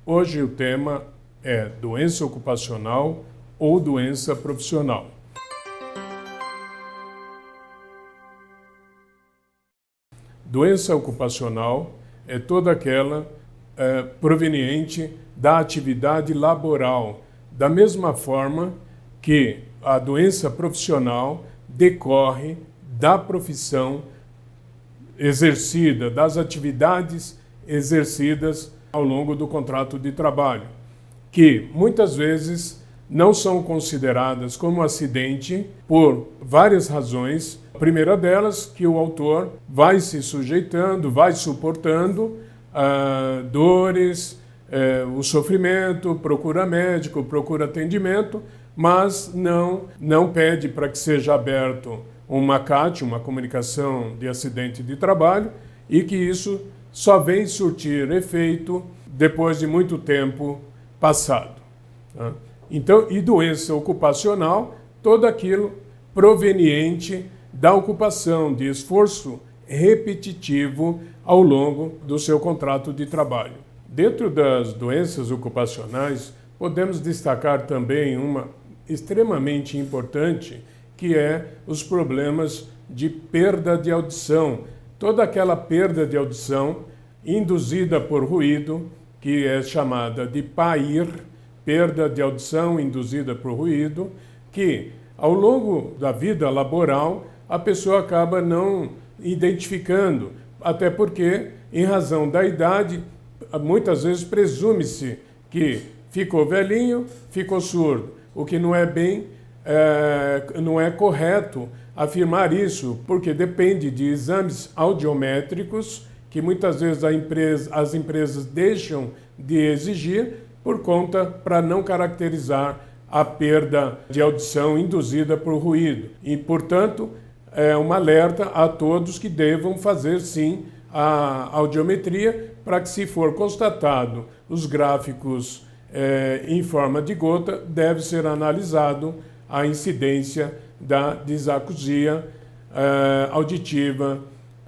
Hoje o tema é doença ocupacional ou doença profissional. Doença ocupacional é toda aquela proveniente da atividade laboral, da mesma forma que a doença profissional decorre da profissão exercida, das atividades exercidas ao longo do contrato de trabalho, que muitas vezes não são consideradas como acidente por várias razões. A primeira delas, que o autor vai se sujeitando, vai suportando dores, o sofrimento, procura médico, procura atendimento, mas não pede para que seja aberto uma CAT, uma comunicação de acidente de trabalho, e que isso só vem surtir efeito depois de muito tempo passado. Tá? Então, e doença ocupacional, todo aquilo proveniente da ocupação, de esforço repetitivo ao longo do seu contrato de trabalho. Dentro das doenças ocupacionais, podemos destacar também uma extremamente importante, que é os problemas de perda de audição. Toda aquela perda de audição induzida por ruído, que é chamada de PAIR, perda de audição induzida por ruído, que ao longo da vida laboral a pessoa acaba não identificando, até porque, em razão da idade, muitas vezes presume-se que ficou velhinho, ficou surdo, o que não é correto afirmar isso, porque depende de exames audiométricos que muitas vezes as empresas deixam de exigir por conta para não caracterizar a perda de audição induzida por ruído. E, portanto, é um alerta a todos que devam fazer, sim, a audiometria para que, se for constatado os gráficos em forma de gota, deve ser analisado a incidência da disacusia auditiva,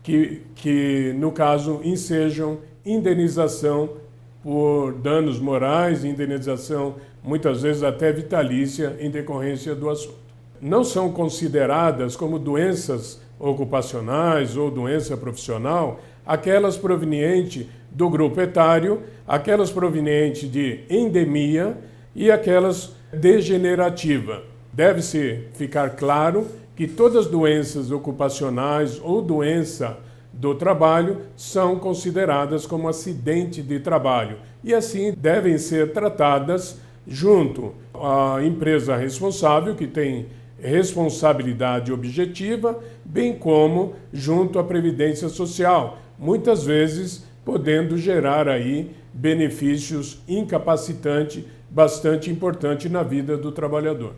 que no caso ensejam indenização por danos morais, indenização muitas vezes até vitalícia em decorrência do assunto. Não são consideradas como doenças ocupacionais ou doença profissional aquelas provenientes do grupo etário, aquelas provenientes de endemia e aquelas degenerativa. Deve-se ficar claro que todas as doenças ocupacionais ou doença do trabalho são consideradas como acidente de trabalho e assim devem ser tratadas junto à empresa responsável, que tem responsabilidade objetiva, bem como junto à Previdência Social, muitas vezes podendo gerar aí benefícios incapacitantes bastante importantes na vida do trabalhador.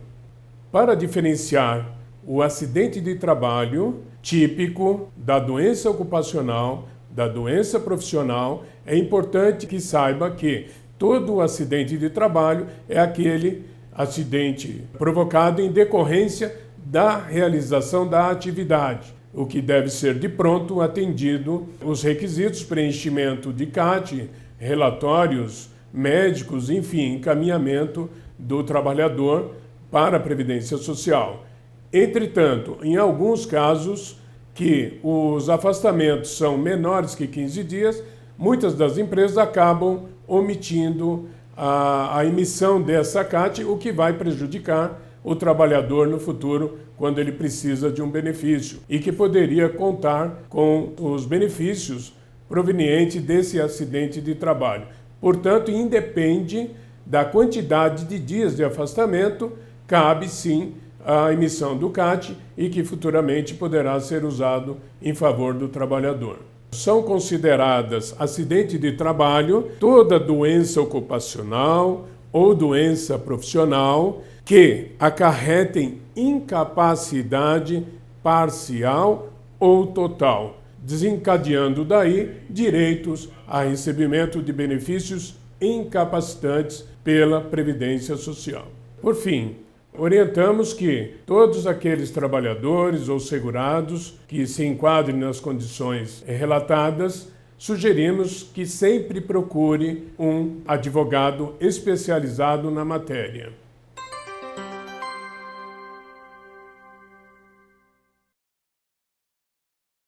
Para diferenciar o acidente de trabalho típico da doença ocupacional, da doença profissional, é importante que saiba que todo acidente de trabalho é aquele acidente provocado em decorrência da realização da atividade, o que deve ser de pronto atendido os requisitos, preenchimento de CAT, relatórios médicos, enfim, encaminhamento do trabalhador para a Previdência Social. Entretanto, em alguns casos que os afastamentos são menores que 15 dias, muitas das empresas acabam omitindo a emissão dessa CAT, o que vai prejudicar o trabalhador no futuro quando ele precisa de um benefício e que poderia contar com os benefícios provenientes desse acidente de trabalho. Portanto, independe da quantidade de dias de afastamento, cabe sim a emissão do CAT e que futuramente poderá ser usado em favor do trabalhador. São consideradas acidente de trabalho toda doença ocupacional ou doença profissional que acarretem incapacidade parcial ou total, desencadeando daí direitos a recebimento de benefícios incapacitantes pela Previdência Social. Por fim, orientamos que todos aqueles trabalhadores ou segurados que se enquadrem nas condições relatadas sugerimos que sempre procure um advogado especializado na matéria.